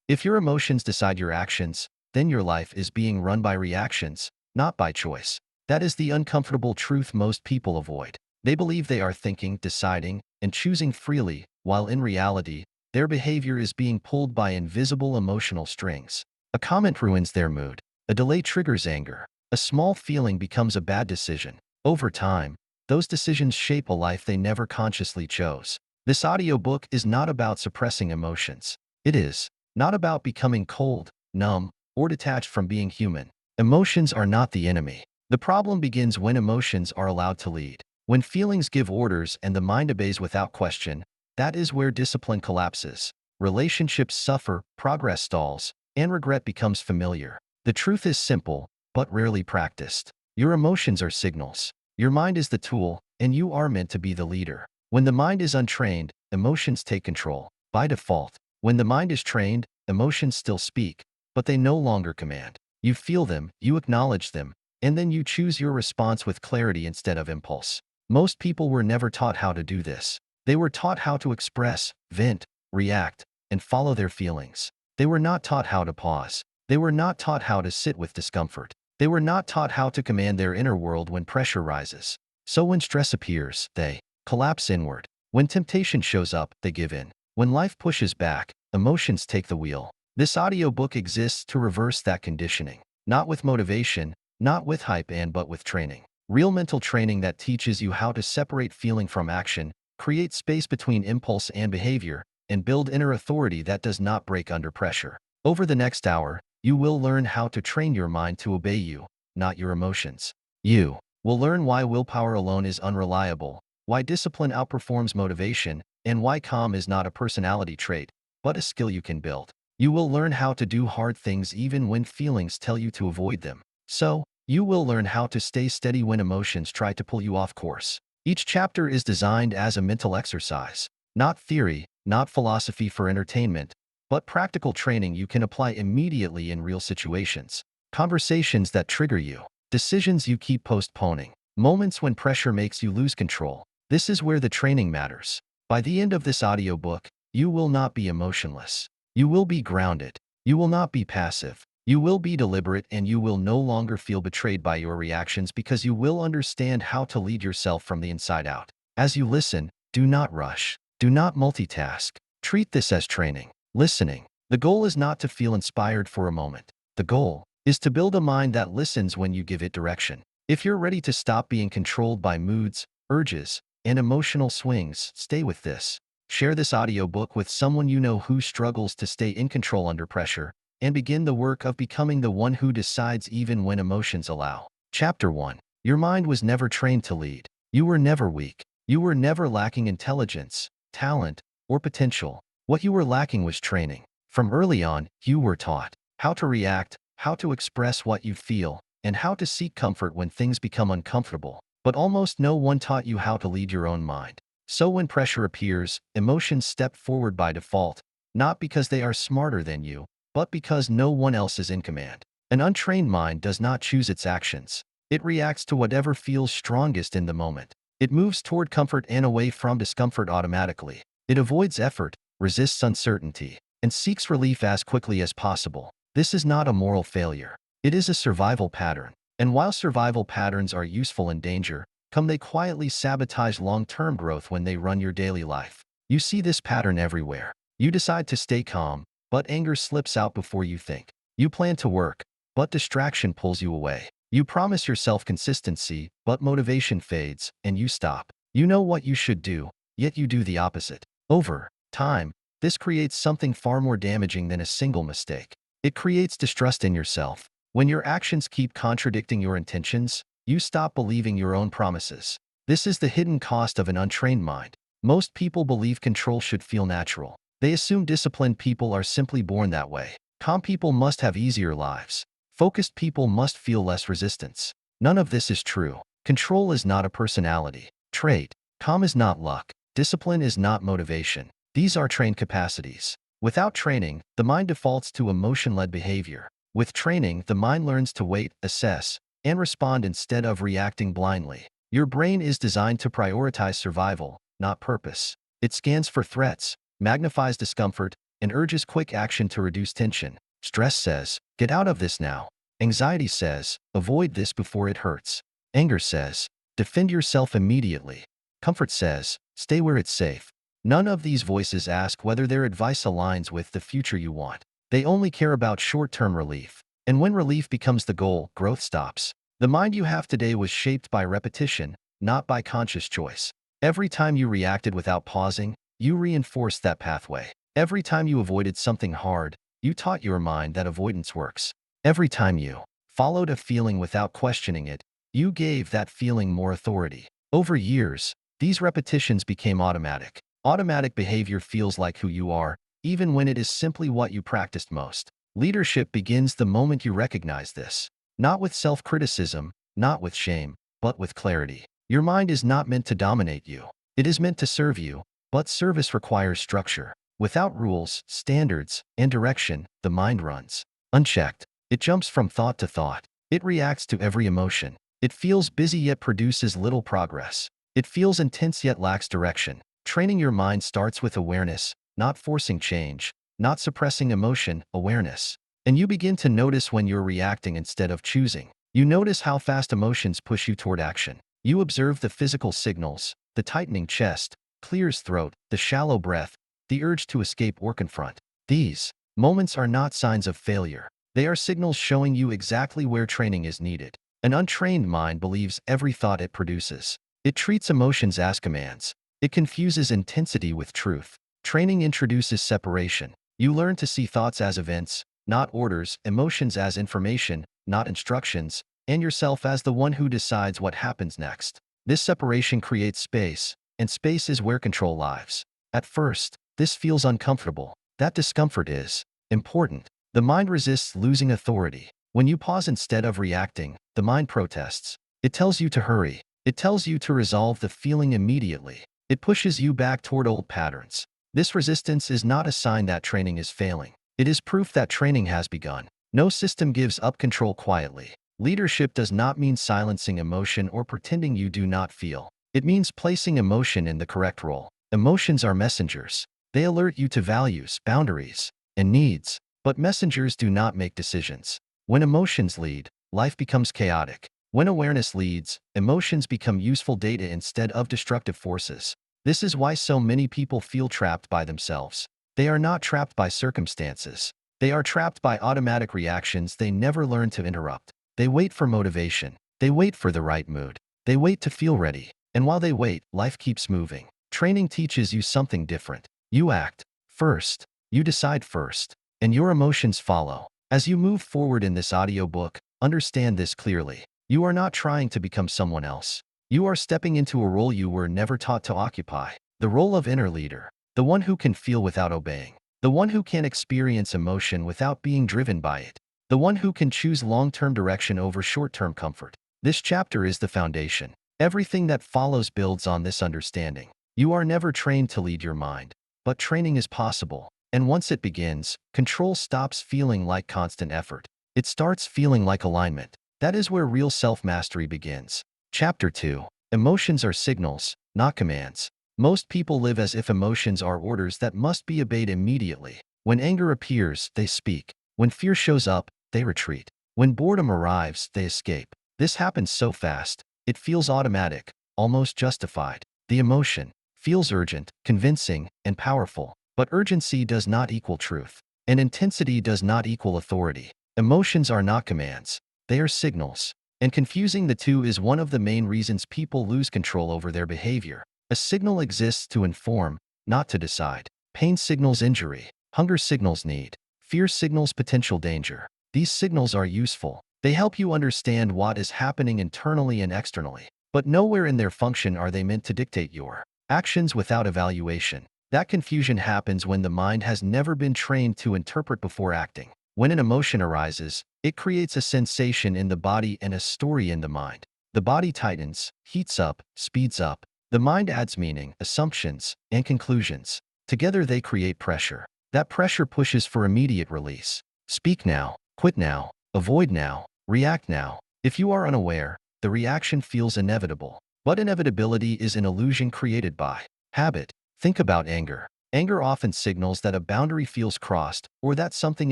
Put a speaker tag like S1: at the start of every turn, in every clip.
S1: If your emotions decide your actions, then your life is being run by reactions, not by choice. That is the uncomfortable truth most people avoid. They believe they are thinking, deciding, and choosing freely, while in reality, their behavior is being pulled by invisible emotional strings. A comment ruins their mood. A delay triggers anger. A small feeling becomes a bad decision. Over time, those decisions shape a life they never consciously chose. This audiobook is not about suppressing emotions. It is not about becoming cold, numb, or detached from being human. Emotions are not the enemy. The problem begins when emotions are allowed to lead. When feelings give orders and the mind obeys without question, that is where discipline collapses. Relationships suffer, progress stalls, and regret becomes familiar. The truth is simple, but rarely practiced. Your emotions are signals. Your mind is the tool, and you are meant to be the leader. When the mind is untrained, emotions take control. By default, when the mind is trained, emotions still speak, but they no longer command. You feel them, you acknowledge them, and then you choose your response with clarity instead of impulse. Most people were never taught how to do this. They were taught how to express, vent, react, and follow their feelings. They were not taught how to pause. They were not taught how to sit with discomfort. They were not taught how to command their inner world when pressure rises. So when stress appears, they collapse inward. When temptation shows up, they give in. When life pushes back, emotions take the wheel. This audiobook exists to reverse that conditioning. Not with motivation, not with hype but with training. Real mental training that teaches you how to separate feeling from action, create space between impulse and behavior, and build inner authority that does not break under pressure. Over the next hour, you will learn how to train your mind to obey you, not your emotions. You will learn why willpower alone is unreliable, why discipline outperforms motivation, and why calm is not a personality trait, but a skill you can build. You will learn how to do hard things even when feelings tell you to avoid them. So, you will learn how to stay steady when emotions try to pull you off course. Each chapter is designed as a mental exercise, not theory, not philosophy for entertainment, but practical training you can apply immediately in real situations. Conversations that trigger you, decisions you keep postponing, moments when pressure makes you lose control. This is where the training matters. By the end of this audiobook, you will not be emotionless. You will be grounded. You will not be passive. You will be deliberate, and you will no longer feel betrayed by your reactions because you will understand how to lead yourself from the inside out. As you listen, do not rush. Do not multitask. Treat this as training. Listening. The goal is not to feel inspired for a moment. The goal is to build a mind that listens when you give it direction. If you're ready to stop being controlled by moods, urges, and emotional swings, stay with this. Share this audiobook with someone you know who struggles to stay in control under pressure, and begin the work of becoming the one who decides even when emotions allow. Chapter 1. Your mind was never trained to lead. You were never weak. You were never lacking intelligence, talent, or potential. What you were lacking was training. From early on, you were taught how to react, how to express what you feel, and how to seek comfort when things become uncomfortable. But almost no one taught you how to lead your own mind. So when pressure appears, emotions step forward by default, not because they are smarter than you, but because no one else is in command. An untrained mind does not choose its actions. It reacts to whatever feels strongest in the moment. It moves toward comfort and away from discomfort automatically. It avoids effort, resists uncertainty, and seeks relief as quickly as possible. This is not a moral failure. It is a survival pattern. And while survival patterns are useful in danger, they quietly sabotage long-term growth when they run your daily life. You see this pattern everywhere. You decide to stay calm, but anger slips out before you think. You plan to work, but distraction pulls you away. You promise yourself consistency, but motivation fades, and you stop. You know what you should do, yet you do the opposite. Over time, this creates something far more damaging than a single mistake. It creates distrust in yourself. When your actions keep contradicting your intentions, you stop believing your own promises. This is the hidden cost of an untrained mind. Most people believe control should feel natural. They assume disciplined people are simply born that way. Calm people must have easier lives. Focused people must feel less resistance. None of this is true. Control is not a personality trait. Calm is not luck. Discipline is not motivation. These are trained capacities. Without training, the mind defaults to emotion-led behavior. With training, the mind learns to wait, assess, and respond instead of reacting blindly. Your brain is designed to prioritize survival, not purpose. It scans for threats, magnifies discomfort, and urges quick action to reduce tension. Stress says, get out of this now. Anxiety says, avoid this before it hurts. Anger says, defend yourself immediately. Comfort says, stay where it's safe. None of these voices ask whether their advice aligns with the future you want. They only care about short-term relief. And when relief becomes the goal, growth stops. The mind you have today was shaped by repetition, not by conscious choice. Every time you reacted without pausing, you reinforced that pathway. Every time you avoided something hard, you taught your mind that avoidance works. Every time you followed a feeling without questioning it, you gave that feeling more authority. Over years, these repetitions became automatic. Automatic behavior feels like who you are, even when it is simply what you practiced most. Leadership begins the moment you recognize this. Not with self-criticism, not with shame, but with clarity. Your mind is not meant to dominate you. It is meant to serve you, but service requires structure. Without rules, standards, and direction, the mind runs unchecked. It jumps from thought to thought. It reacts to every emotion. It feels busy yet produces little progress. It feels intense yet lacks direction. Training your mind starts with awareness, not forcing change, not suppressing emotion, awareness. And you begin to notice when you're reacting instead of choosing. You notice how fast emotions push you toward action. You observe the physical signals, the tightening chest, clear throat, the shallow breath, the urge to escape or confront. These moments are not signs of failure. They are signals showing you exactly where training is needed. An untrained mind believes every thought it produces. It treats emotions as commands. It confuses intensity with truth. Training introduces separation. You learn to see thoughts as events, not orders, emotions as information, not instructions, and yourself as the one who decides what happens next. This separation creates space, and space is where control lives. At first, this feels uncomfortable. That discomfort is important. The mind resists losing authority. When you pause instead of reacting, the mind protests. It tells you to hurry. It tells you to resolve the feeling immediately. It pushes you back toward old patterns. This resistance is not a sign that training is failing. It is proof that training has begun. No system gives up control quietly. Leadership does not mean silencing emotion or pretending you do not feel. It means placing emotion in the correct role. Emotions are messengers. They alert you to values, boundaries, and needs. But messengers do not make decisions. When emotions lead, life becomes chaotic. When awareness leads, emotions become useful data instead of destructive forces. This is why so many people feel trapped by themselves. They are not trapped by circumstances. They are trapped by automatic reactions they never learn to interrupt. They wait for motivation. They wait for the right mood. They wait to feel ready. And while they wait, life keeps moving. Training teaches you something different. You act first. You decide first. And your emotions follow. As you move forward in this audiobook, understand this clearly. You are not trying to become someone else. You are stepping into a role you were never taught to occupy. The role of inner leader. The one who can feel without obeying. The one who can experience emotion without being driven by it. The one who can choose long-term direction over short-term comfort. This chapter is the foundation. Everything that follows builds on this understanding. You are never trained to lead your mind. But training is possible. And once it begins, control stops feeling like constant effort. It starts feeling like alignment. That is where real self-mastery begins. Chapter 2. Emotions are signals, not commands. Most people live as if emotions are orders that must be obeyed immediately. When anger appears, they speak. When fear shows up, they retreat. When boredom arrives, they escape. This happens so fast. It feels automatic, almost justified. The emotion feels urgent, convincing, and powerful. But urgency does not equal truth. And intensity does not equal authority. Emotions are not commands. They are signals. And confusing the two is one of the main reasons people lose control over their behavior. A signal exists to inform, not to decide. Pain signals injury. Hunger signals need. Fear signals potential danger. These signals are useful. They help you understand what is happening internally and externally. But nowhere in their function are they meant to dictate your actions without evaluation. That confusion happens when the mind has never been trained to interpret before acting. When an emotion arises, it creates a sensation in the body and a story in the mind. The body tightens, heats up, speeds up. The mind adds meaning, assumptions, and conclusions. Together they create pressure. That pressure pushes for immediate release. Speak now, quit now, avoid now, react now. If you are unaware, the reaction feels inevitable. But inevitability is an illusion created by habit. Think about anger. Anger often signals that a boundary feels crossed or that something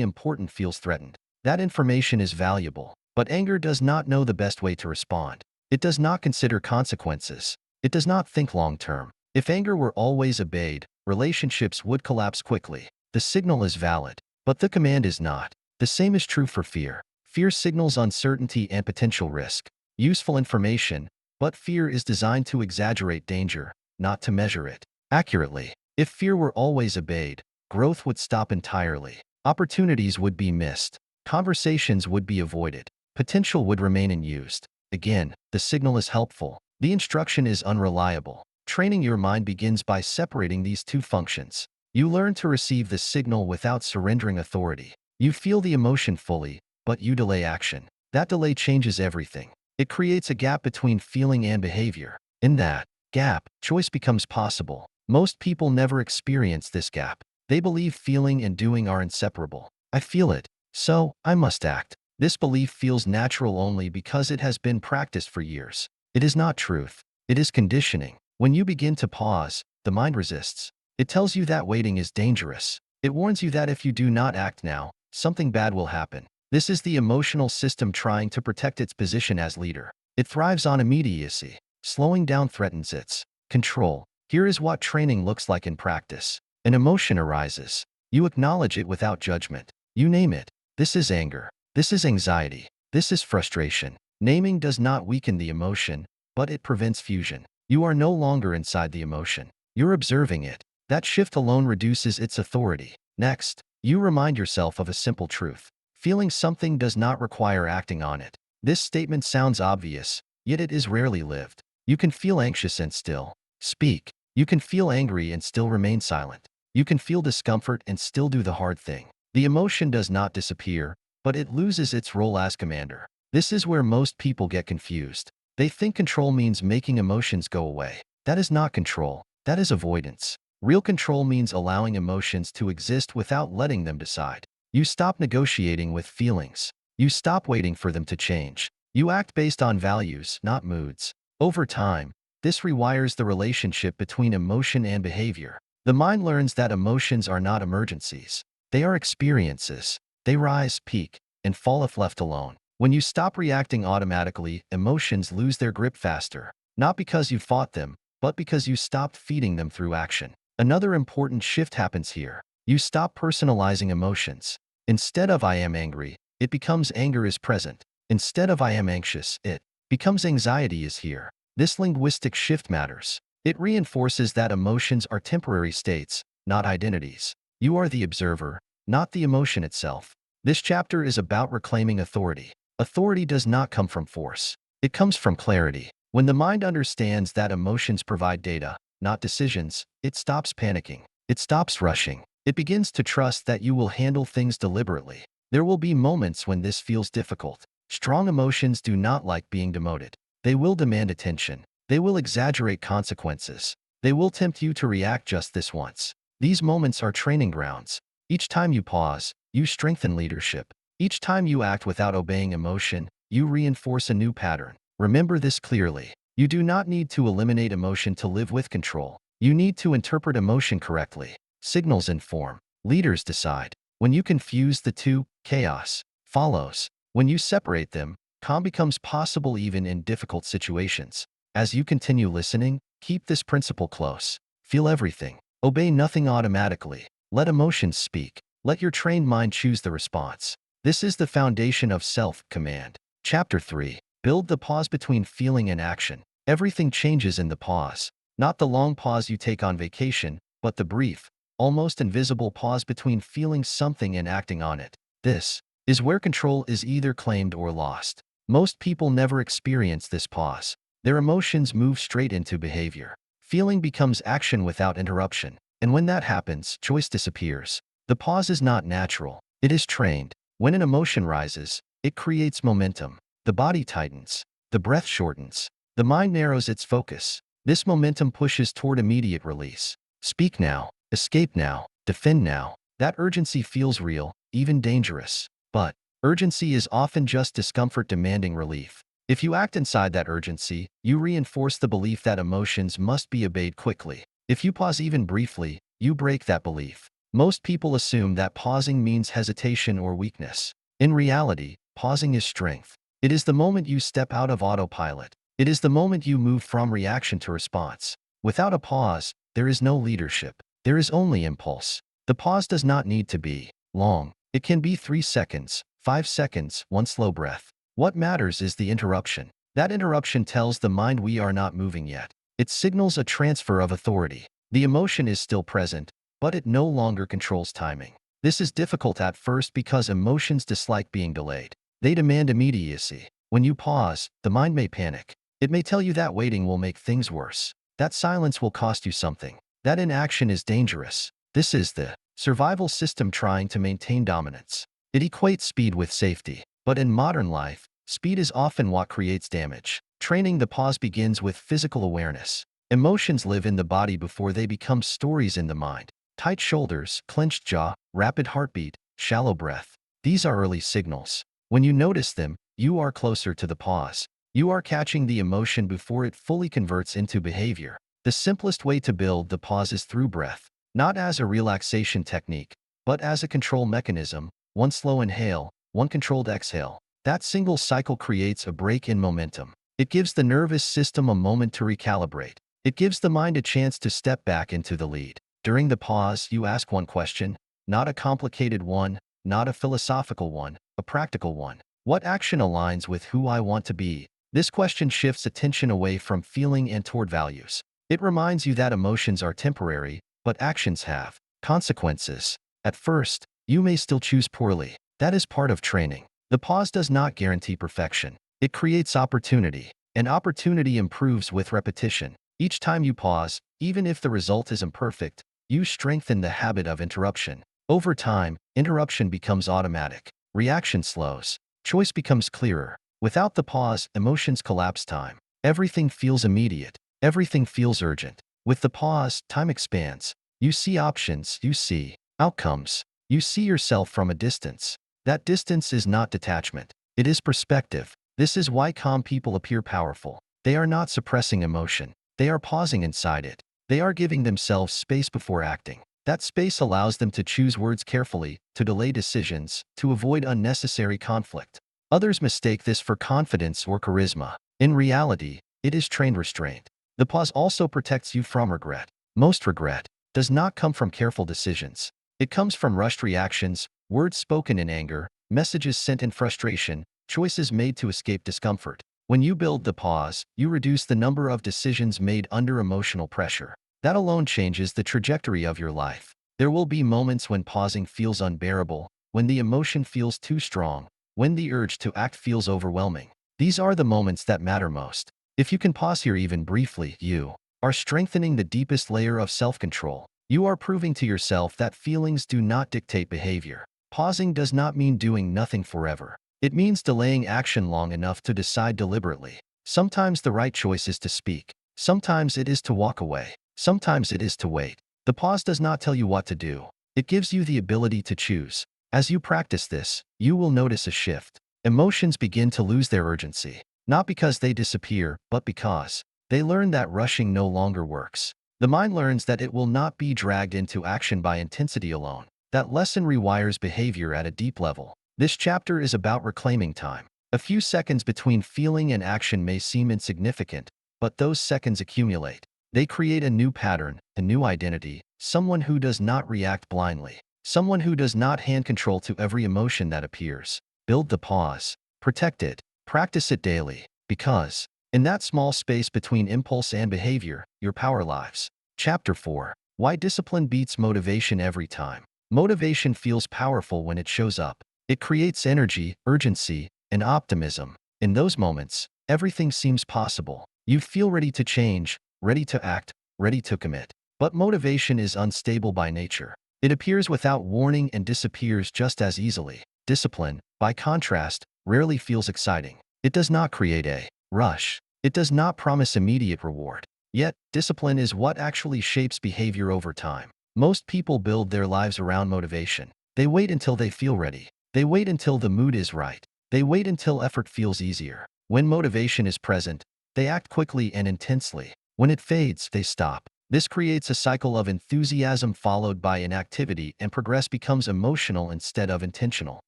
S1: important feels threatened. That information is valuable, but anger does not know the best way to respond. It does not consider consequences. It does not think long-term. If anger were always obeyed, relationships would collapse quickly. The signal is valid, but the command is not. The same is true for fear. Fear signals uncertainty and potential risk. Useful information, but fear is designed to exaggerate danger, not to measure it accurately. If fear were always obeyed, growth would stop entirely. Opportunities would be missed. Conversations would be avoided. Potential would remain unused. Again, the signal is helpful. The instruction is unreliable. Training your mind begins by separating these two functions. You learn to receive the signal without surrendering authority. You feel the emotion fully, but you delay action. That delay changes everything. It creates a gap between feeling and behavior. In that gap, choice becomes possible. Most people never experience this gap. They believe feeling and doing are inseparable. I feel it, so I must act. This belief feels natural only because it has been practiced for years. It is not truth. It is conditioning. When you begin to pause, the mind resists. It tells you that waiting is dangerous. It warns you that if you do not act now, something bad will happen. This is the emotional system trying to protect its position as leader. It thrives on immediacy. Slowing down threatens its control. Here is what training looks like in practice. An emotion arises. You acknowledge it without judgment. You name it. This is anger. This is anxiety. This is frustration. Naming does not weaken the emotion, but it prevents fusion. You are no longer inside the emotion. You're observing it. That shift alone reduces its authority. Next, you remind yourself of a simple truth. Feeling something does not require acting on it. This statement sounds obvious, yet it is rarely lived. You can feel anxious and still speak. You can feel angry and still remain silent. You can feel discomfort and still do the hard thing. The emotion does not disappear, but it loses its role as commander. This is where most people get confused. They think control means making emotions go away. That is not control. That is avoidance. Real control means allowing emotions to exist without letting them decide. You stop negotiating with feelings. You stop waiting for them to change. You act based on values, not moods. Over time, this rewires the relationship between emotion and behavior. The mind learns that emotions are not emergencies. They are experiences. They rise, peak, and fall if left alone. When you stop reacting automatically, emotions lose their grip faster. Not because you fought them, but because you stopped feeding them through action. Another important shift happens here. You stop personalizing emotions. Instead of "I am angry," it becomes "anger is present." Instead of "I am anxious," it becomes "anxiety is here." This linguistic shift matters. It reinforces that emotions are temporary states, not identities. You are the observer, not the emotion itself. This chapter is about reclaiming authority. Authority does not come from force. It comes from clarity. When the mind understands that emotions provide data, not decisions, it stops panicking. It stops rushing. It begins to trust that you will handle things deliberately. There will be moments when this feels difficult. Strong emotions do not like being demoted. They will demand attention. They will exaggerate consequences. They will tempt you to react just this once. These moments are training grounds. Each time you pause, you strengthen leadership. Each time you act without obeying emotion, you reinforce a new pattern. Remember this clearly. You do not need to eliminate emotion to live with control. You need to interpret emotion correctly. Signals inform. Leaders decide. When you confuse the two, chaos follows. When you separate them, calm becomes possible even in difficult situations. As you continue listening, keep this principle close. Feel everything. Obey nothing automatically. Let emotions speak. Let your trained mind choose the response. This is the foundation of self-command. Chapter 3. Build the pause between feeling and action. Everything changes in the pause. Not the long pause you take on vacation, but the brief, almost invisible pause between feeling something and acting on it. This is where control is either claimed or lost. Most people never experience this pause. Their emotions move straight into behavior. Feeling becomes action without interruption. And when that happens, choice disappears. The pause is not natural. It is trained. When an emotion rises, it creates momentum. The body tightens. The breath shortens. The mind narrows its focus. This momentum pushes toward immediate release. Speak now. Escape now. Defend now. That urgency feels real, even dangerous. But urgency is often just discomfort demanding relief. If you act inside that urgency, you reinforce the belief that emotions must be obeyed quickly. If you pause even briefly, you break that belief. Most people assume that pausing means hesitation or weakness. In reality, pausing is strength. It is the moment you step out of autopilot. It is the moment you move from reaction to response. Without a pause, there is no leadership. There is only impulse. The pause does not need to be long. It can be 3 seconds, 5 seconds, one slow breath. What matters is the interruption. That interruption tells the mind we are not moving yet. It signals a transfer of authority. The emotion is still present, but it no longer controls timing. This is difficult at first because emotions dislike being delayed. They demand immediacy. When you pause, the mind may panic. It may tell you that waiting will make things worse. That silence will cost you something. That inaction is dangerous. This is the survival system trying to maintain dominance. It equates speed with safety. But in modern life, speed is often what creates damage. Training the pause begins with physical awareness. Emotions live in the body before they become stories in the mind. Tight shoulders, clenched jaw, rapid heartbeat, shallow breath. These are early signals. When you notice them, you are closer to the pause. You are catching the emotion before it fully converts into behavior. The simplest way to build the pause is through breath. Not as a relaxation technique, but as a control mechanism. One slow inhale, one controlled exhale. That single cycle creates a break in momentum. It gives the nervous system a moment to recalibrate. It gives the mind a chance to step back into the lead. During the pause, you ask one question, not a complicated one, not a philosophical one, a practical one. What action aligns with who I want to be? This question shifts attention away from feeling and toward values. It reminds you that emotions are temporary, but actions have consequences. At first, you may still choose poorly. That is part of training. The pause does not guarantee perfection. It creates opportunity, and opportunity improves with repetition. Each time you pause, even if the result is imperfect, you strengthen the habit of interruption. Over time, interruption becomes automatic. Reaction slows. Choice becomes clearer. Without the pause, emotions collapse time. Everything feels immediate. Everything feels urgent. With the pause, time expands. You see options. You see outcomes. You see yourself from a distance. That distance is not detachment. It is perspective. This is why calm people appear powerful. They are not suppressing emotion. They are pausing inside it. They are giving themselves space before acting. That space allows them to choose words carefully, to delay decisions, to avoid unnecessary conflict. Others mistake this for confidence or charisma. In reality, it is trained restraint. The pause also protects you from regret. Most regret does not come from careful decisions. It comes from rushed reactions, words spoken in anger, messages sent in frustration, choices made to escape discomfort. When you build the pause, you reduce the number of decisions made under emotional pressure. That alone changes the trajectory of your life. There will be moments when pausing feels unbearable, when the emotion feels too strong, when the urge to act feels overwhelming. These are the moments that matter most. If you can pause here even briefly, you are strengthening the deepest layer of self-control. You are proving to yourself that feelings do not dictate behavior. Pausing does not mean doing nothing forever. It means delaying action long enough to decide deliberately. Sometimes the right choice is to speak. Sometimes it is to walk away. Sometimes it is to wait. The pause does not tell you what to do. It gives you the ability to choose. As you practice this, you will notice a shift. Emotions begin to lose their urgency. Not because they disappear, but because they learn that rushing no longer works. The mind learns that it will not be dragged into action by intensity alone. That lesson rewires behavior at a deep level. This chapter is about reclaiming time. A few seconds between feeling and action may seem insignificant, but those seconds accumulate. They create a new pattern, a new identity, someone who does not react blindly, someone who does not hand control to every emotion that appears. Build the pause. Protect it. Practice it daily. Because in that small space between impulse and behavior, your power lives. Chapter 4. Why discipline beats motivation every time. Motivation feels powerful when it shows up. It creates energy, urgency, and optimism. In those moments, everything seems possible. You feel ready to change, ready to act, ready to commit. But motivation is unstable by nature. It appears without warning and disappears just as easily. Discipline, by contrast, rarely feels exciting. It does not create a rush. It does not promise immediate reward. Yet, discipline is what actually shapes behavior over time. Most people build their lives around motivation. They wait until they feel ready. They wait until the mood is right. They wait until effort feels easier. When motivation is present, they act quickly and intensely. When it fades, they stop. This creates a cycle of enthusiasm followed by inactivity, and progress becomes emotional instead of intentional.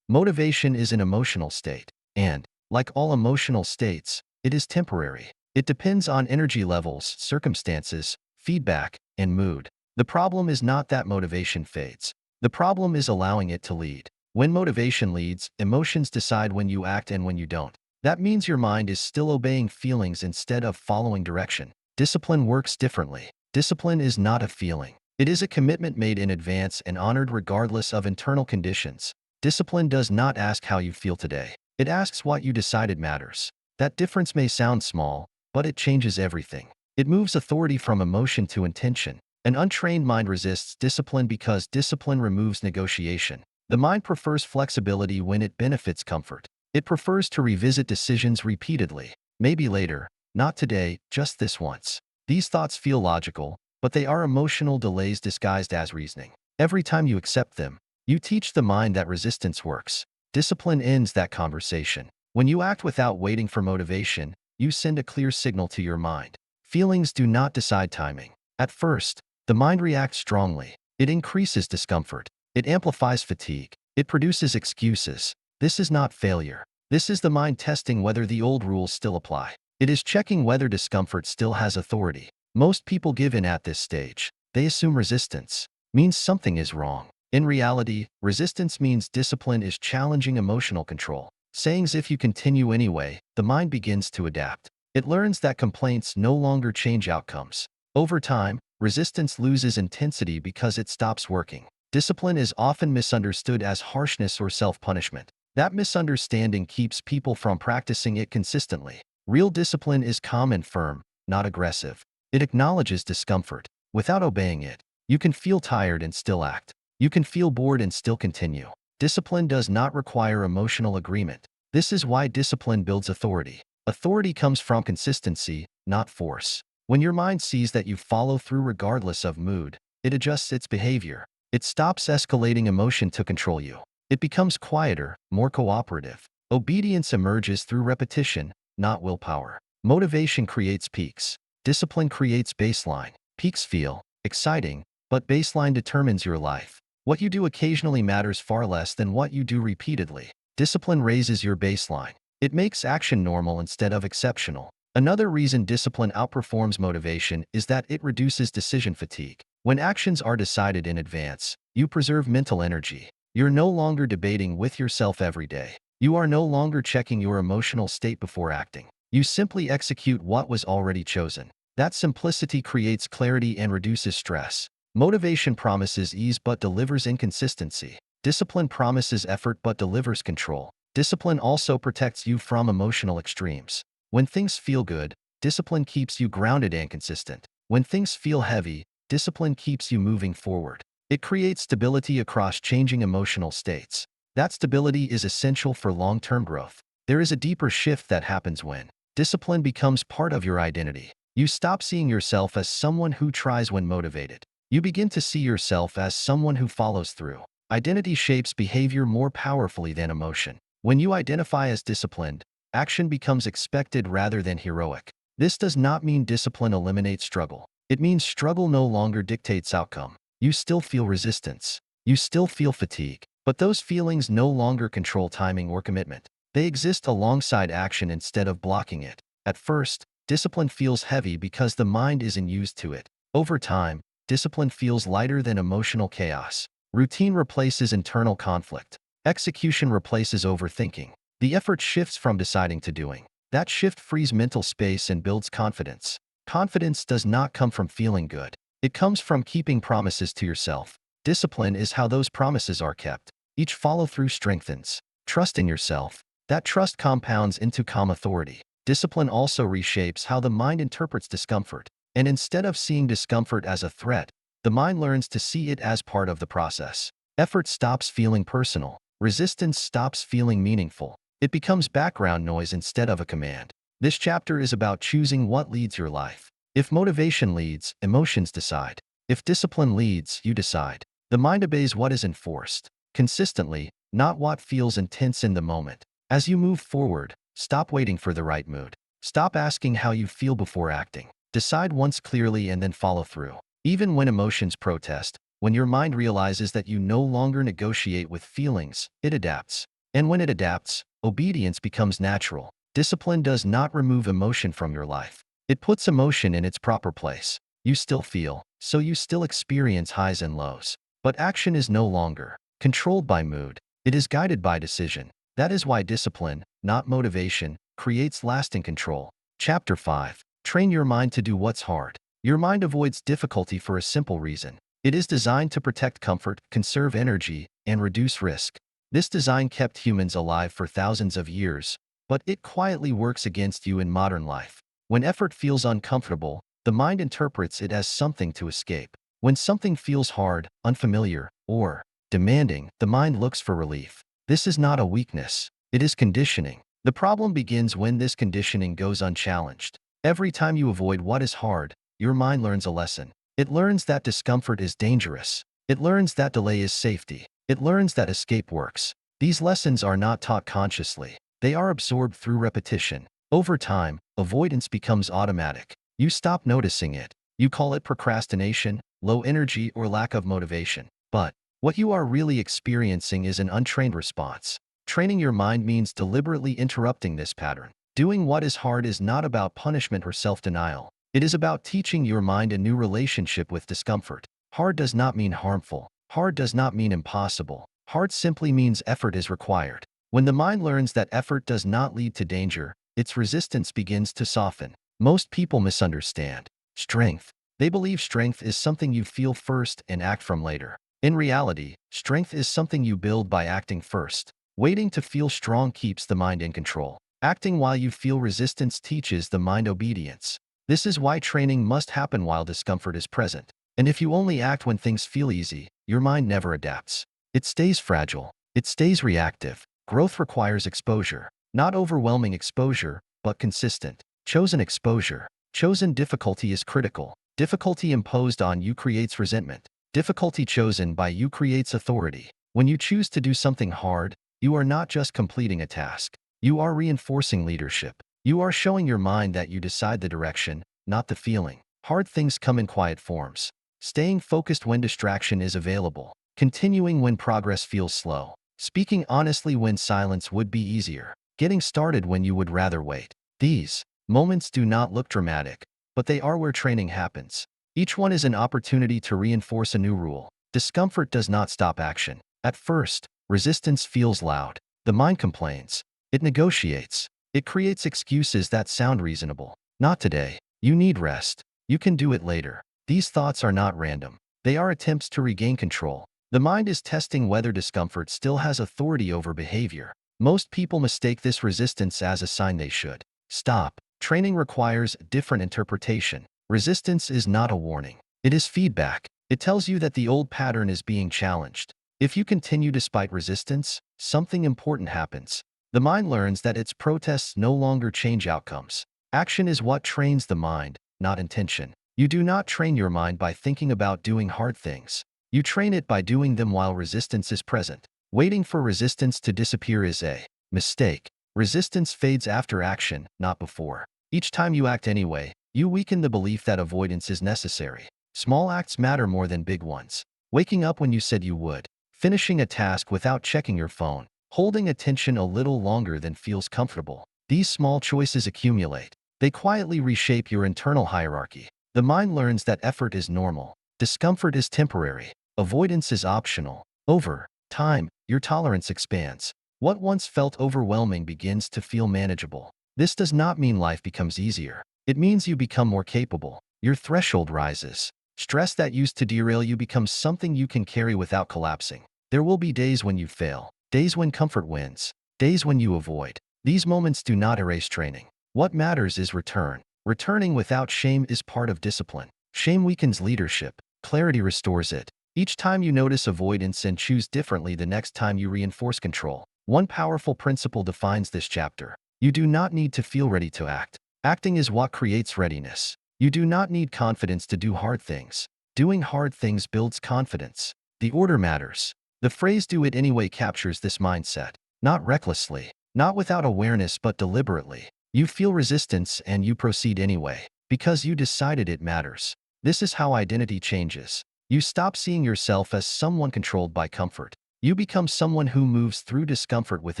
S1: Motivation is an emotional state, and, like all emotional states, it is temporary. It depends on energy levels, circumstances, feedback, and mood. The problem is not that motivation fades. The problem is allowing it to lead. When motivation leads, emotions decide when you act and when you don't. That means your mind is still obeying feelings instead of following direction. Discipline works differently. Discipline is not a feeling. It is a commitment made in advance and honored regardless of internal conditions. Discipline does not ask how you feel today. It asks what you decided matters. That difference may sound small, but it changes everything. It moves authority from emotion to intention. An untrained mind resists discipline because discipline removes negotiation. The mind prefers flexibility when it benefits comfort. It prefers to revisit decisions repeatedly. Maybe later, not today, just this once. These thoughts feel logical, but they are emotional delays disguised as reasoning. Every time you accept them, you teach the mind that resistance works. Discipline ends that conversation. When you act without waiting for motivation, you send a clear signal to your mind. Feelings do not decide timing. At first, the mind reacts strongly. It increases discomfort. It amplifies fatigue. It produces excuses. This is not failure. This is the mind testing whether the old rules still apply. It is checking whether discomfort still has authority. Most people give in at this stage. They assume resistance means something is wrong. In reality, resistance means discipline is challenging emotional control. Saying if you continue anyway, the mind begins to adapt. It learns that complaints no longer change outcomes. Over time, resistance loses intensity because it stops working. Discipline is often misunderstood as harshness or self-punishment. That misunderstanding keeps people from practicing it consistently. Real discipline is calm and firm, not aggressive. It acknowledges discomfort. Without obeying it, you can feel tired and still act. You can feel bored and still continue. Discipline does not require emotional agreement. This is why discipline builds authority. Authority comes from consistency, not force. When your mind sees that you follow through regardless of mood, it adjusts its behavior. It stops escalating emotion to control you. It becomes quieter, more cooperative. Obedience emerges through repetition, not willpower. Motivation creates peaks. Discipline creates baseline. Peaks feel exciting, but baseline determines your life. What you do occasionally matters far less than what you do repeatedly. Discipline raises your baseline. It makes action normal instead of exceptional. Another reason discipline outperforms motivation is that it reduces decision fatigue. When actions are decided in advance, you preserve mental energy. You're no longer debating with yourself every day. You are no longer checking your emotional state before acting. You simply execute what was already chosen. That simplicity creates clarity and reduces stress. Motivation promises ease but delivers inconsistency. Discipline promises effort but delivers control. Discipline also protects you from emotional extremes. When things feel good, discipline keeps you grounded and consistent. When things feel heavy, discipline keeps you moving forward. It creates stability across changing emotional states. That stability is essential for long-term growth. There is a deeper shift that happens when discipline becomes part of your identity. You stop seeing yourself as someone who tries when motivated. You begin to see yourself as someone who follows through. Identity shapes behavior more powerfully than emotion. When you identify as disciplined, action becomes expected rather than heroic. This does not mean discipline eliminates struggle. It means struggle no longer dictates outcome. You still feel resistance. You still feel fatigue. But those feelings no longer control timing or commitment. They exist alongside action instead of blocking it. At first, discipline feels heavy because the mind isn't used to it. Over time, discipline feels lighter than emotional chaos. Routine replaces internal conflict. Execution replaces overthinking. The effort shifts from deciding to doing. That shift frees mental space and builds confidence. Confidence does not come from feeling good. It comes from keeping promises to yourself. Discipline is how those promises are kept. Each follow-through strengthens trust in yourself. That trust compounds into calm authority. Discipline also reshapes how the mind interprets discomfort. And instead of seeing discomfort as a threat, the mind learns to see it as part of the process. Effort stops feeling personal. Resistance stops feeling meaningful. It becomes background noise instead of a command. This chapter is about choosing what leads your life. If motivation leads, emotions decide. If discipline leads, you decide. The mind obeys what is enforced consistently, not what feels intense in the moment. As you move forward, stop waiting for the right mood. Stop asking how you feel before acting. Decide once clearly and then follow through. Even when emotions protest, when your mind realizes that you no longer negotiate with feelings, it adapts. And when it adapts, obedience becomes natural. Discipline does not remove emotion from your life. It puts emotion in its proper place. You still feel, so you still experience highs and lows. But action is no longer controlled by mood. It is guided by decision. That is why discipline, not motivation, creates lasting control. Chapter 5. Train your mind to do what's hard. Your mind avoids difficulty for a simple reason. It is designed to protect comfort, conserve energy, and reduce risk. This design kept humans alive for thousands of years, but it quietly works against you in modern life. When effort feels uncomfortable, the mind interprets it as something to escape. When something feels hard, unfamiliar, or demanding, the mind looks for relief. This is not a weakness. It is conditioning. The problem begins when this conditioning goes unchallenged. Every time you avoid what is hard, your mind learns a lesson. It learns that discomfort is dangerous. It learns that delay is safety. It learns that escape works. These lessons are not taught consciously. They are absorbed through repetition. Over time, avoidance becomes automatic. You stop noticing it. You call it procrastination, low energy, or lack of motivation. But what you are really experiencing is an untrained response. Training your mind means deliberately interrupting this pattern. Doing what is hard is not about punishment or self-denial. It is about teaching your mind a new relationship with discomfort. Hard does not mean harmful. Hard does not mean impossible. Hard simply means effort is required. When the mind learns that effort does not lead to danger, its resistance begins to soften. Most people misunderstand strength. They believe strength is something you feel first and act from later. In reality, strength is something you build by acting first. Waiting to feel strong keeps the mind in control. Acting while you feel resistance teaches the mind obedience. This is why training must happen while discomfort is present. And if you only act when things feel easy, your mind never adapts. It stays fragile. It stays reactive. Growth requires exposure. Not overwhelming exposure, but consistent. Chosen exposure. Chosen difficulty is critical. Difficulty imposed on you creates resentment. Difficulty chosen by you creates authority. When you choose to do something hard, you are not just completing a task. You are reinforcing leadership. You are showing your mind that you decide the direction, not the feeling. Hard things come in quiet forms. Staying focused when distraction is available. Continuing when progress feels slow. Speaking honestly when silence would be easier. Getting started when you would rather wait. These moments do not look dramatic, but they are where training happens. Each one is an opportunity to reinforce a new rule. Discomfort does not stop action. At first, resistance feels loud. The mind complains. It negotiates. It creates excuses that sound reasonable. Not today. You need rest. You can do it later. These thoughts are not random. They are attempts to regain control. The mind is testing whether discomfort still has authority over behavior. Most people mistake this resistance as a sign they should stop. Training requires a different interpretation. Resistance is not a warning. It is feedback. It tells you that the old pattern is being challenged. If you continue despite resistance, something important happens. The mind learns that its protests no longer change outcomes. Action is what trains the mind, not intention. You do not train your mind by thinking about doing hard things. You train it by doing them while resistance is present. Waiting for resistance to disappear is a mistake. Resistance fades after action, not before. Each time you act anyway, you weaken the belief that avoidance is necessary. Small acts matter more than big ones. Waking up when you said you would. Finishing a task without checking your phone. Holding attention a little longer than feels comfortable. These small choices accumulate. They quietly reshape your internal hierarchy. The mind learns that effort is normal. Discomfort is temporary. Avoidance is optional. Over time, your tolerance expands. What once felt overwhelming begins to feel manageable. This does not mean life becomes easier. It means you become more capable. Your threshold rises. Stress that used to derail you becomes something you can carry without collapsing. There will be days when you fail. Days when comfort wins. Days when you avoid. These moments do not erase training. What matters is return. Returning without shame is part of discipline. Shame weakens leadership. Clarity restores it. Each time you notice avoidance and choose differently the next time you reinforce control. One powerful principle defines this chapter. You do not need to feel ready to act. Acting is what creates readiness. You do not need confidence to do hard things. Doing hard things builds confidence. The order matters. The phrase "do it anyway" captures this mindset. Not recklessly, not without awareness, but deliberately. You feel resistance and you proceed anyway. Because you decided it matters. This is how identity changes. You stop seeing yourself as someone controlled by comfort. You become someone who moves through discomfort with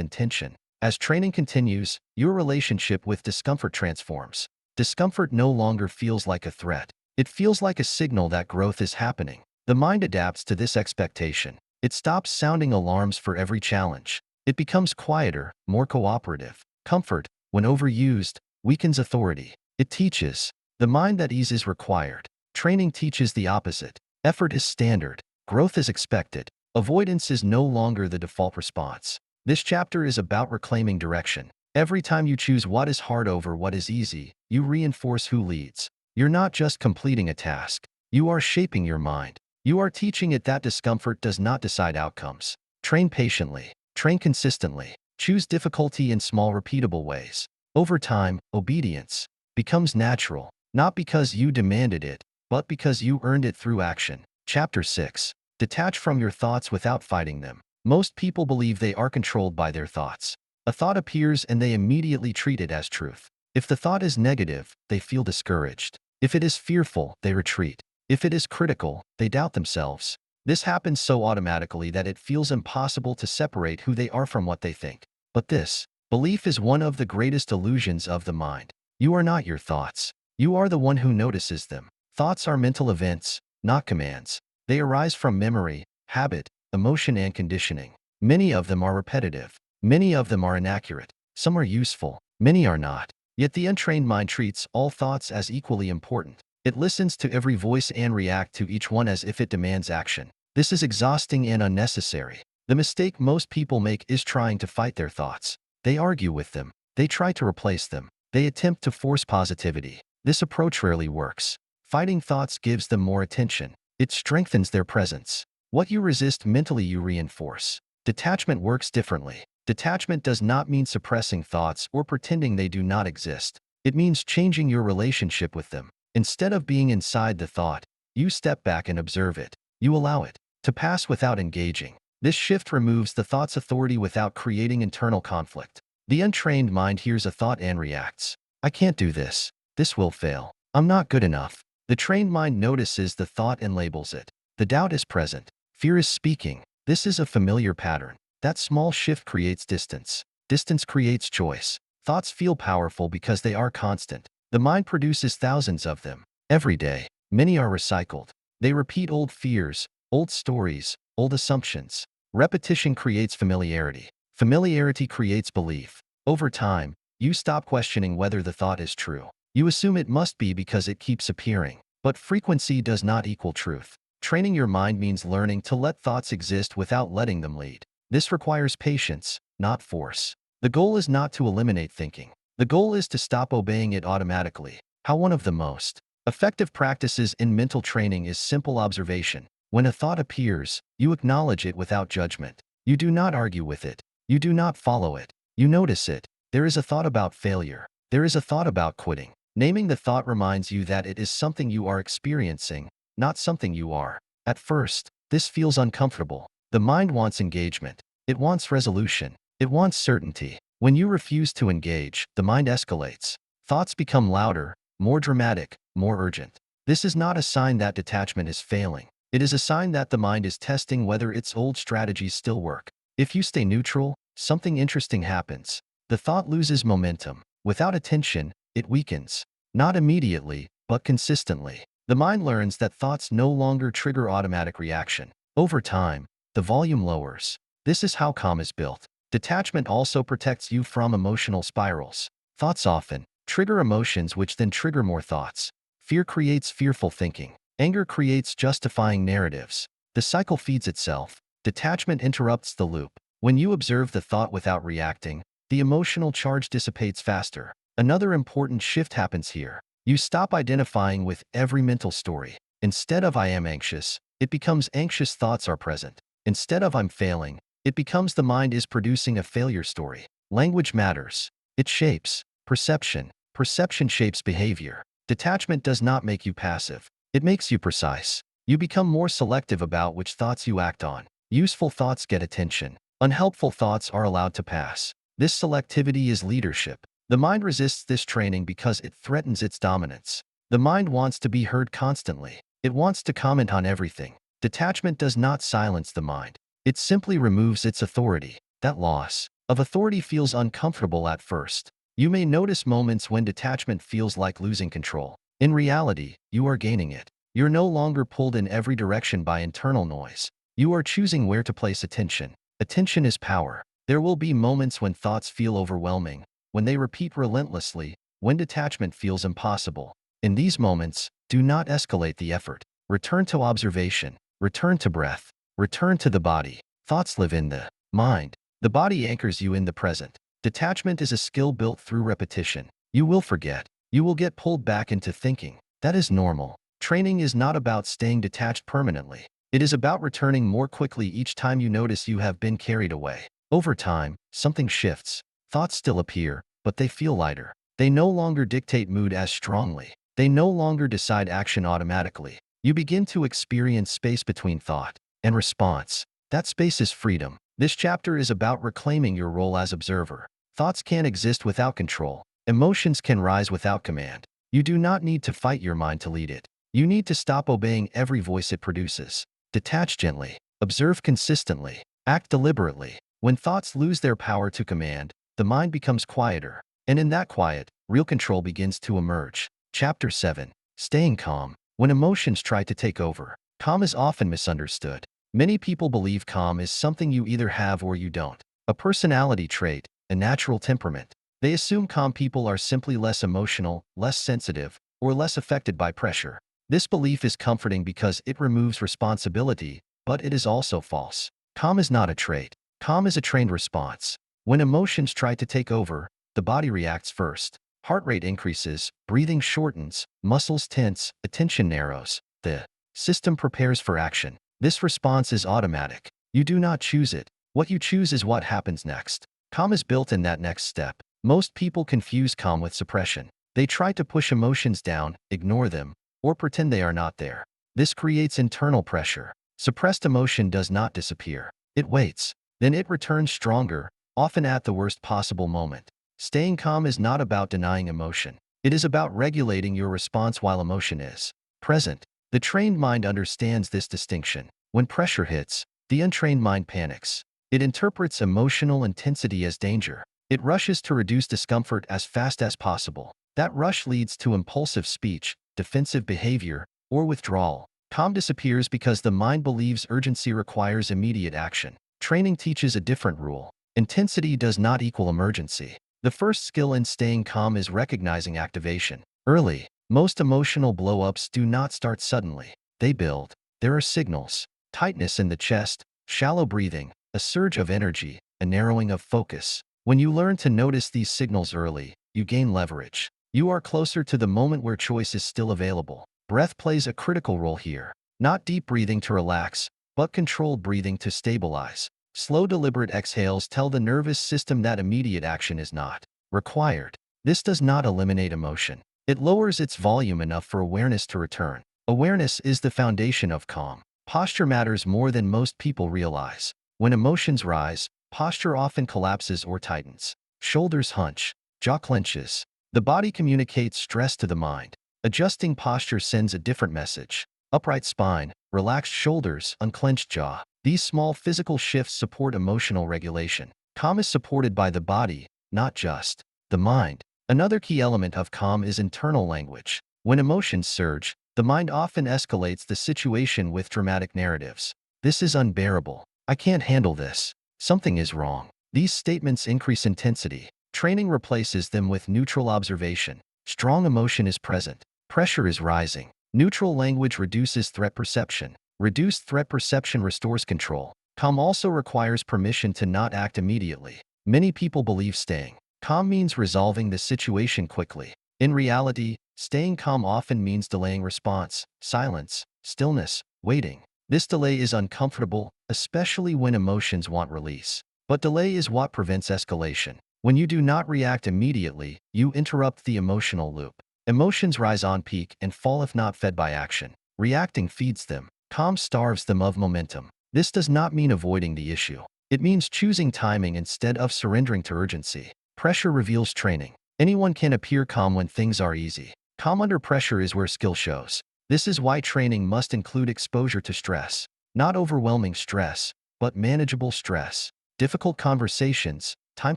S1: intention. As training continues, your relationship with discomfort transforms. Discomfort no longer feels like a threat. It feels like a signal that growth is happening. The mind adapts to this expectation. It stops sounding alarms for every challenge. It becomes quieter, more cooperative. Comfort, when overused, weakens authority. It teaches the mind that ease is required. Training teaches the opposite. Effort is standard. Growth is expected. Avoidance is no longer the default response. This chapter is about reclaiming direction. Every time you choose what is hard over what is easy, you reinforce who leads. You're not just completing a task. You are shaping your mind. You are teaching it that discomfort does not decide outcomes. Train patiently. Train consistently. Choose difficulty in small, repeatable ways. Over time, obedience becomes natural, not because you demanded it, but because you earned it through action. Chapter 6. Detach from your thoughts without fighting them. Most people believe they are controlled by their thoughts. A thought appears and they immediately treat it as truth. If the thought is negative, they feel discouraged. If it is fearful, they retreat. If it is critical, they doubt themselves. This happens so automatically that it feels impossible to separate who they are from what they think. But this belief is one of the greatest illusions of the mind. You are not your thoughts. You are the one who notices them. Thoughts are mental events, not commands. They arise from memory, habit, emotion, and conditioning. Many of them are repetitive. Many of them are inaccurate. Some are useful. Many are not. Yet the untrained mind treats all thoughts as equally important. It listens to every voice and reacts to each one as if it demands action. This is exhausting and unnecessary. The mistake most people make is trying to fight their thoughts. They argue with them. They try to replace them. They attempt to force positivity. This approach rarely works. Fighting thoughts gives them more attention. It strengthens their presence. What you resist mentally, you reinforce. Detachment works differently. Detachment does not mean suppressing thoughts or pretending they do not exist. It means changing your relationship with them. Instead of being inside the thought, you step back and observe it. You allow it to pass without engaging. This shift removes the thought's authority without creating internal conflict. The untrained mind hears a thought and reacts. I can't do this. This will fail. I'm not good enough. The trained mind notices the thought and labels it. The doubt is present. Fear is speaking. This is a familiar pattern. That small shift creates distance. Distance creates choice. Thoughts feel powerful because they are constant. The mind produces thousands of them. Every day, many are recycled. They repeat old fears, old stories, old assumptions. Repetition creates familiarity. Familiarity creates belief. Over time, you stop questioning whether the thought is true. You assume it must be because it keeps appearing. But frequency does not equal truth. Training your mind means learning to let thoughts exist without letting them lead. This requires patience, not force. The goal is not to eliminate thinking. The goal is to stop obeying it automatically. How one of the most effective practices in mental training is simple observation. When a thought appears, you acknowledge it without judgment. You do not argue with it. You do not follow it. You notice it. There is a thought about failure. There is a thought about quitting. Naming the thought reminds you that it is something you are experiencing, not something you are. At first, this feels uncomfortable. The mind wants engagement. It wants resolution. It wants certainty. When you refuse to engage, the mind escalates. Thoughts become louder, more dramatic, more urgent. This is not a sign that detachment is failing. It is a sign that the mind is testing whether its old strategies still work. If you stay neutral, something interesting happens. The thought loses momentum. Without attention, it weakens. Not immediately, but consistently. The mind learns that thoughts no longer trigger automatic reaction. Over time, the volume lowers. This is how calm is built. Detachment also protects you from emotional spirals. Thoughts often trigger emotions which then trigger more thoughts. Fear creates fearful thinking. Anger creates justifying narratives. The cycle feeds itself. Detachment interrupts the loop. When you observe the thought without reacting, the emotional charge dissipates faster. Another important shift happens here. You stop identifying with every mental story. Instead of I am anxious, it becomes anxious thoughts are present. Instead of I'm failing, it becomes the mind is producing a failure story. Language matters. It shapes perception. Perception shapes behavior. Detachment does not make you passive. It makes you precise. You become more selective about which thoughts you act on. Useful thoughts get attention. Unhelpful thoughts are allowed to pass. This selectivity is leadership. The mind resists this training because it threatens its dominance. The mind wants to be heard constantly. It wants to comment on everything. Detachment does not silence the mind. It simply removes its authority. That loss of authority feels uncomfortable at first. You may notice moments when detachment feels like losing control. In reality, you are gaining it. You're no longer pulled in every direction by internal noise. You are choosing where to place attention. Attention is power. There will be moments when thoughts feel overwhelming, when they repeat relentlessly, when detachment feels impossible. In these moments, do not escalate the effort. Return to observation. Return to breath. Return to the body. Thoughts live in the mind. The body anchors you in the present. Detachment is a skill built through repetition. You will forget. You will get pulled back into thinking. That is normal. Training is not about staying detached permanently. It is about returning more quickly each time you notice you have been carried away. Over time, something shifts. Thoughts still appear, but they feel lighter. They no longer dictate mood as strongly. They no longer decide action automatically. You begin to experience space between thought and response. That space is freedom. This chapter is about reclaiming your role as observer. Thoughts can't exist without control. Emotions can rise without command. You do not need to fight your mind to lead it. You need to stop obeying every voice it produces. Detach gently. Observe consistently. Act deliberately. When thoughts lose their power to command, the mind becomes quieter. And in that quiet, real control begins to emerge. Chapter 7. Staying calm. When emotions try to take over, calm is often misunderstood. Many people believe calm is something you either have or you don't. A personality trait, a natural temperament. They assume calm people are simply less emotional, less sensitive, or less affected by pressure. This belief is comforting because it removes responsibility, but it is also false. Calm is not a trait. Calm is a trained response. When emotions try to take over, the body reacts first. Heart rate increases, breathing shortens, muscles tense, attention narrows. The system prepares for action. This response is automatic. You do not choose it. What you choose is what happens next. Calm is built in that next step. Most people confuse calm with suppression. They try to push emotions down, ignore them, or pretend they are not there. This creates internal pressure. Suppressed emotion does not disappear. It waits. Then it returns stronger, often at the worst possible moment. Staying calm is not about denying emotion. It is about regulating your response while emotion is present. The trained mind understands this distinction. When pressure hits, the untrained mind panics. It interprets emotional intensity as danger. It rushes to reduce discomfort as fast as possible. That rush leads to impulsive speech, defensive behavior, or withdrawal. Calm disappears because the mind believes urgency requires immediate action. Training teaches a different rule. Intensity does not equal emergency. The first skill in staying calm is recognizing activation. Early, most emotional blow-ups do not start suddenly. They build. There are signals: tightness in the chest, shallow breathing, a surge of energy, a narrowing of focus. When you learn to notice these signals early, you gain leverage. You are closer to the moment where choice is still available. Breath plays a critical role here. Not deep breathing to relax, but controlled breathing to stabilize. Slow, deliberate exhales tell the nervous system that immediate action is not required. This does not eliminate emotion. It lowers its volume enough for awareness to return. Awareness is the foundation of calm. Posture matters more than most people realize. When emotions rise, posture often collapses or tightens. Shoulders hunch, jaw clenches. The body communicates stress to the mind. Adjusting posture sends a different message. Upright spine, relaxed shoulders, unclenched jaw. These small physical shifts support emotional regulation. Calm is supported by the body, not just the mind. Another key element of calm is internal language. When emotions surge, the mind often escalates the situation with dramatic narratives. This is unbearable. I can't handle this. Something is wrong. These statements increase intensity. Training replaces them with neutral observation. Strong emotion is present. Pressure is rising. Neutral language reduces threat perception. Reduced threat perception restores control. Calm also requires permission to not act immediately. Many people believe staying calm means resolving the situation quickly. In reality, staying calm often means delaying response, silence, stillness, waiting. This delay is uncomfortable, especially when emotions want release. But delay is what prevents escalation. When you do not react immediately, you interrupt the emotional loop. Emotions rise on peak and fall if not fed by action. Reacting feeds them. Calm starves them of momentum. This does not mean avoiding the issue. It means choosing timing instead of surrendering to urgency. Pressure reveals training. Anyone can appear calm when things are easy. Calm under pressure is where skill shows. This is why training must include exposure to stress. Not overwhelming stress, but manageable stress. Difficult conversations, time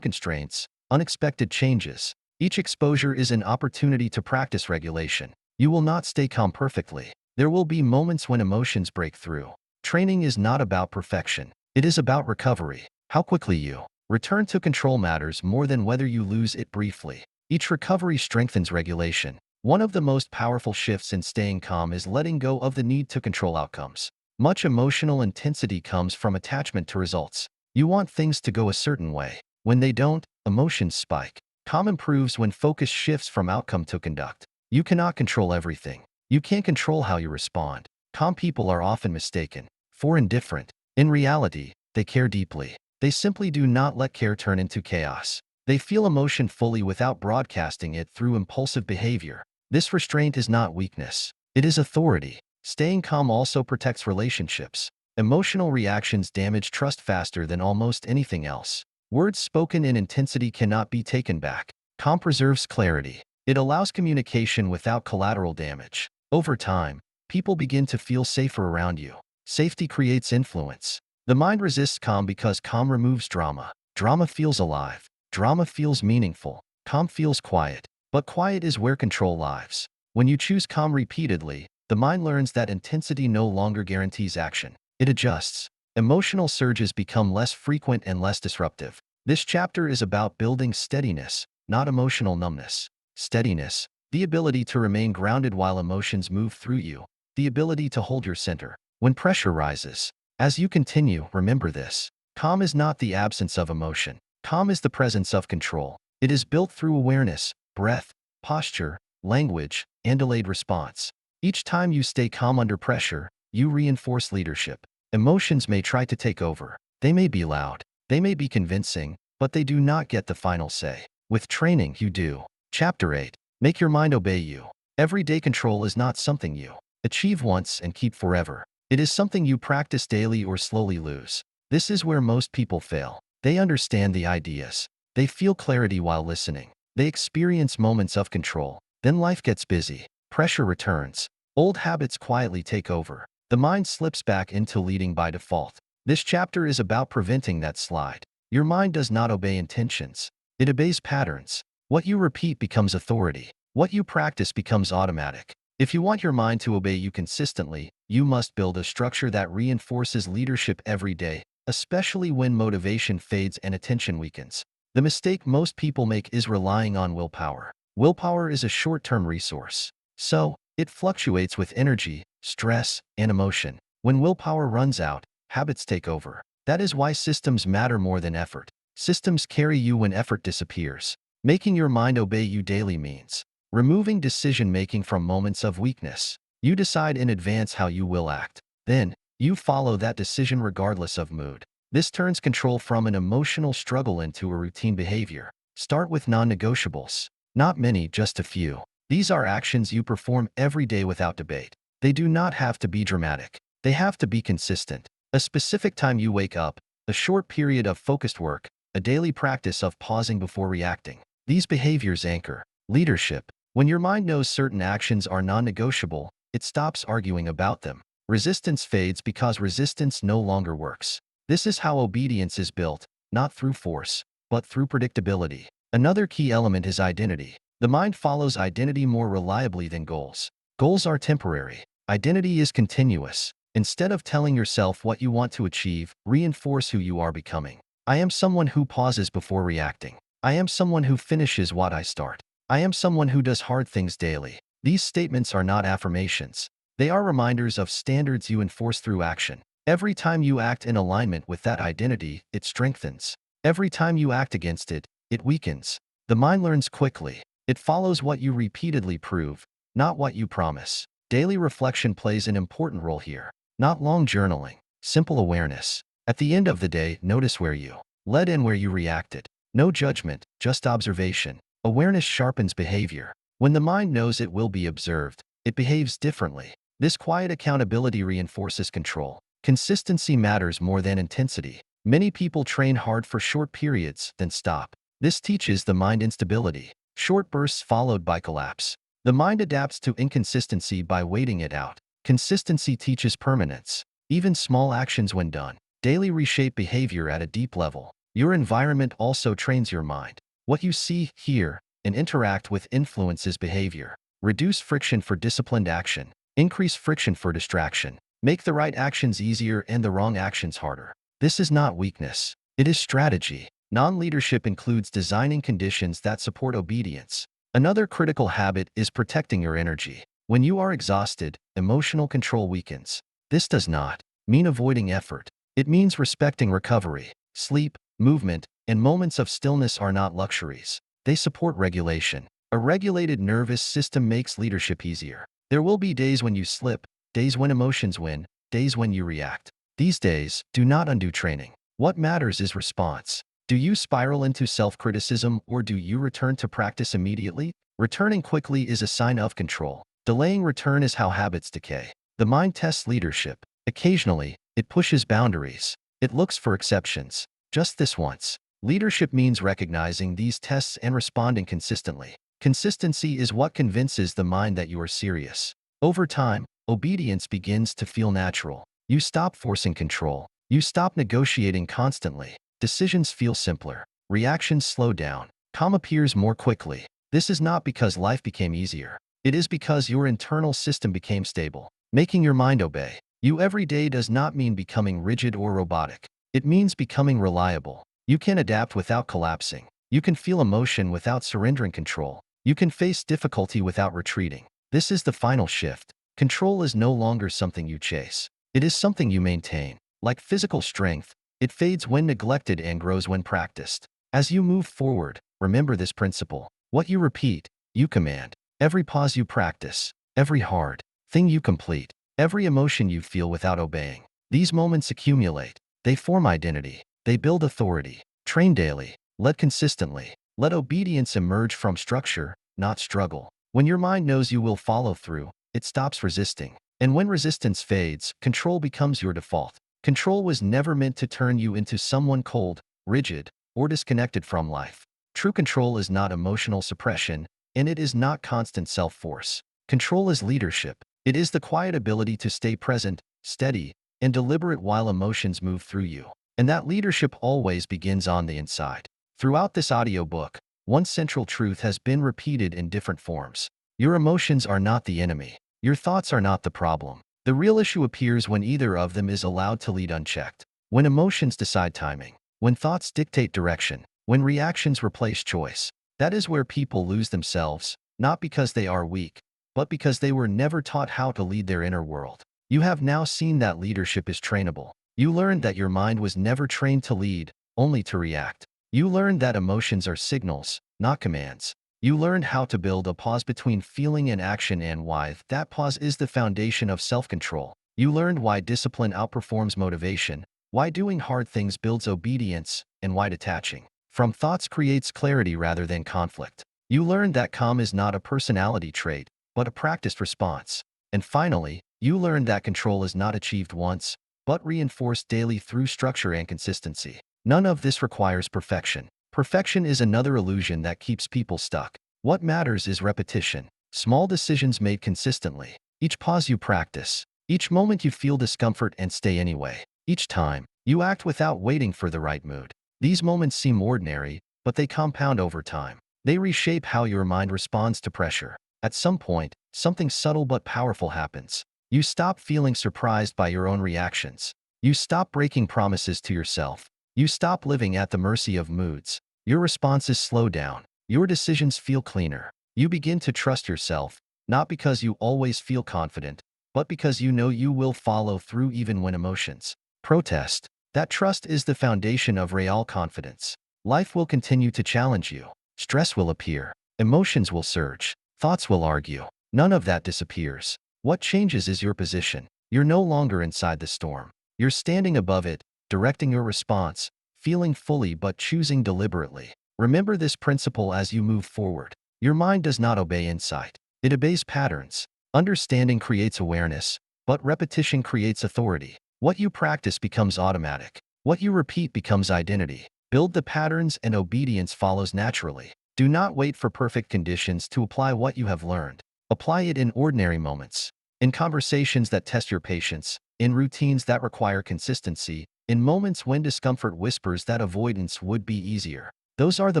S1: constraints, unexpected changes. Each exposure is an opportunity to practice regulation. You will not stay calm perfectly. There will be moments when emotions break through. Training is not about perfection. It is about recovery. How quickly you return to control matters more than whether you lose it briefly. Each recovery strengthens regulation. One of the most powerful shifts in staying calm is letting go of the need to control outcomes. Much emotional intensity comes from attachment to results. You want things to go a certain way. When they don't, emotions spike. Calm improves when focus shifts from outcome to conduct. You cannot control everything. You can't control how you respond. Calm people are often mistaken for indifferent. In reality, they care deeply. They simply do not let care turn into chaos. They feel emotion fully without broadcasting it through impulsive behavior. This restraint is not weakness. It is authority. Staying calm also protects relationships. Emotional reactions damage trust faster than almost anything else. Words spoken in intensity cannot be taken back. Calm preserves clarity. It allows communication without collateral damage. Over time, people begin to feel safer around you. Safety creates influence. The mind resists calm because calm removes drama. Drama feels alive. Drama feels meaningful. Calm feels quiet. But quiet is where control lives. When you choose calm repeatedly, the mind learns that intensity no longer guarantees action. It adjusts. Emotional surges become less frequent and less disruptive. This chapter is about building steadiness, not emotional numbness. Steadiness, the ability to remain grounded while emotions move through you, the ability to hold your center when pressure rises. As you continue, remember this. Calm is not the absence of emotion. Calm is the presence of control. It is built through awareness, breath, posture, language, and delayed response. Each time you stay calm under pressure, you reinforce leadership. Emotions may try to take over. They may be loud. They may be convincing, but they do not get the final say. With training, you do. Chapter 8. Make your mind obey you. Everyday control is not something you achieve once and keep forever. It is something you practice daily or slowly lose. This is where most people fail. They understand the ideas. They feel clarity while listening. They experience moments of control. Then life gets busy. Pressure returns. Old habits quietly take over. The mind slips back into leading by default. This chapter is about preventing that slide. Your mind does not obey intentions. It obeys patterns. What you repeat becomes authority. What you practice becomes automatic. If you want your mind to obey you consistently, you must build a structure that reinforces leadership every day, especially when motivation fades and attention weakens. The mistake most people make is relying on willpower. Willpower is a short-term resource. So, it fluctuates with energy, stress, and emotion. When willpower runs out, habits take over. That is why systems matter more than effort. Systems carry you when effort disappears. Making your mind obey you daily means removing decision-making from moments of weakness. You decide in advance how you will act. Then, you follow that decision regardless of mood. This turns control from an emotional struggle into a routine behavior. Start with non-negotiables. Not many, just a few. These are actions you perform every day without debate. They do not have to be dramatic. They have to be consistent. A specific time you wake up, a short period of focused work, a daily practice of pausing before reacting. These behaviors anchor leadership. When your mind knows certain actions are non-negotiable, it stops arguing about them. Resistance fades because resistance no longer works. This is how obedience is built, not through force, but through predictability. Another key element is identity. The mind follows identity more reliably than goals. Goals are temporary. Identity is continuous. Instead of telling yourself what you want to achieve, reinforce who you are becoming. I am someone who pauses before reacting. I am someone who finishes what I start. I am someone who does hard things daily. These statements are not affirmations. They are reminders of standards you enforce through action. Every time you act in alignment with that identity, it strengthens. Every time you act against it, it weakens. The mind learns quickly. It follows what you repeatedly prove, not what you promise. Daily reflection plays an important role here. Not long journaling, simple awareness. At the end of the day, notice where you led and where you reacted. No judgment, just observation. Awareness sharpens behavior. When the mind knows it will be observed, it behaves differently. This quiet accountability reinforces control. Consistency matters more than intensity. Many people train hard for short periods, then stop. This teaches the mind instability. Short bursts followed by collapse. The mind adapts to inconsistency by waiting it out. Consistency teaches permanence. Even small actions when done daily reshape behavior at a deep level. Your environment also trains your mind. What you see, hear, and interact with influences behavior. Reduce friction for disciplined action. Increase friction for distraction. Make the right actions easier and the wrong actions harder. This is not weakness. It is strategy. Non-leadership includes designing conditions that support obedience. Another critical habit is protecting your energy. When you are exhausted, emotional control weakens. This does not mean avoiding effort. It means respecting recovery. Sleep, movement, and moments of stillness are not luxuries. They support regulation. A regulated nervous system makes leadership easier. There will be days when you slip, days when emotions win, days when you react. These days, do not undo training. What matters is response. Do you spiral into self-criticism or do you return to practice immediately? Returning quickly is a sign of control. Delaying return is how habits decay. The mind tests leadership. Occasionally, it pushes boundaries. It looks for exceptions. Just this once. Leadership means recognizing these tests and responding consistently. Consistency is what convinces the mind that you are serious. Over time, obedience begins to feel natural. You stop forcing control. You stop negotiating constantly. Decisions feel simpler. Reactions slow down. Calm appears more quickly. This is not because life became easier. It is because your internal system became stable. Making your mind obey you every day does not mean becoming rigid or robotic. It means becoming reliable. You can adapt without collapsing. You can feel emotion without surrendering control. You can face difficulty without retreating. This is the final shift. Control is no longer something you chase. It is something you maintain. Like physical strength, it fades when neglected and grows when practiced. As you move forward, remember this principle. What you repeat, you command. Every pause you practice, every hard thing you complete, every emotion you feel without obeying. These moments accumulate. They form identity. They build authority. Train daily. Let consistently. Let obedience emerge from structure, not struggle. When your mind knows you will follow through, it stops resisting. And when resistance fades, control becomes your default. Control was never meant to turn you into someone cold, rigid, or disconnected from life. True control is not emotional suppression, and it is not constant self-force. Control is leadership. It is the quiet ability to stay present, steady, and deliberate while emotions move through you. And that leadership always begins on the inside. Throughout this audiobook, one central truth has been repeated in different forms. Your emotions are not the enemy. Your thoughts are not the problem. The real issue appears when either of them is allowed to lead unchecked. When emotions decide timing. When thoughts dictate direction. When reactions replace choice. That is where people lose themselves, not because they are weak, but because they were never taught how to lead their inner world. You have now seen that leadership is trainable. You learned that your mind was never trained to lead, only to react. You learned that emotions are signals, not commands. You learned how to build a pause between feeling and action and why that pause is the foundation of self-control. You learned why discipline outperforms motivation, why doing hard things builds obedience, and why detaching from thoughts creates clarity rather than conflict. You learned that calm is not a personality trait, but a practiced response. And finally, you learned that control is not achieved once, but reinforced daily through structure and consistency. None of this requires perfection. Perfection is another illusion that keeps people stuck. What matters is repetition. Small decisions made consistently. Each pause you practice. Each moment you feel discomfort and stay anyway. Each time, you act without waiting for the right mood. These moments seem ordinary, but they compound over time. They reshape how your mind responds to pressure. At some point, something subtle but powerful happens. You stop feeling surprised by your own reactions. You stop breaking promises to yourself. You stop living at the mercy of moods. Your responses slow down. Your decisions feel cleaner. You begin to trust yourself, not because you always feel confident, but because you know you will follow through even when emotions protest. That trust is the foundation of real confidence. Life will continue to challenge you. Stress will appear. Emotions will surge. Thoughts will argue. None of that disappears. What changes is your position. You're no longer inside the storm. You're standing above it, directing your response, feeling fully but choosing deliberately. Remember this principle as you move forward. Your mind does not obey insight. It obeys patterns. Understanding creates awareness, but repetition creates authority. What you practice becomes automatic. What you repeat becomes identity. Build the patterns and obedience follows naturally. Do not wait for perfect conditions to apply what you have learned. Apply it in ordinary moments, in conversations that test your patience, in routines that require consistency, in moments when discomfort whispers that avoidance would be easier. Those are the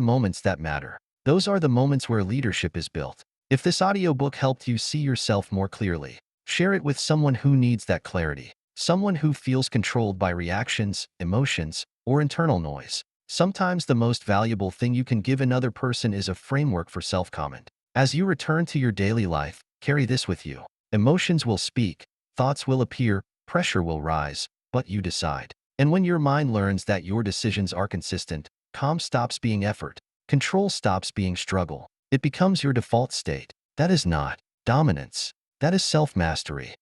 S1: moments that matter. Those are the moments where leadership is built. If this audiobook helped you see yourself more clearly, share it with someone who needs that clarity. Someone who feels controlled by reactions, emotions, or internal noise. Sometimes the most valuable thing you can give another person is a framework for self-comment. As you return to your daily life, carry this with you. Emotions will speak, thoughts will appear, pressure will rise, but you decide. And when your mind learns that your decisions are consistent, calm stops being effort, control stops being struggle. It becomes your default state. That is not dominance. That is self-mastery.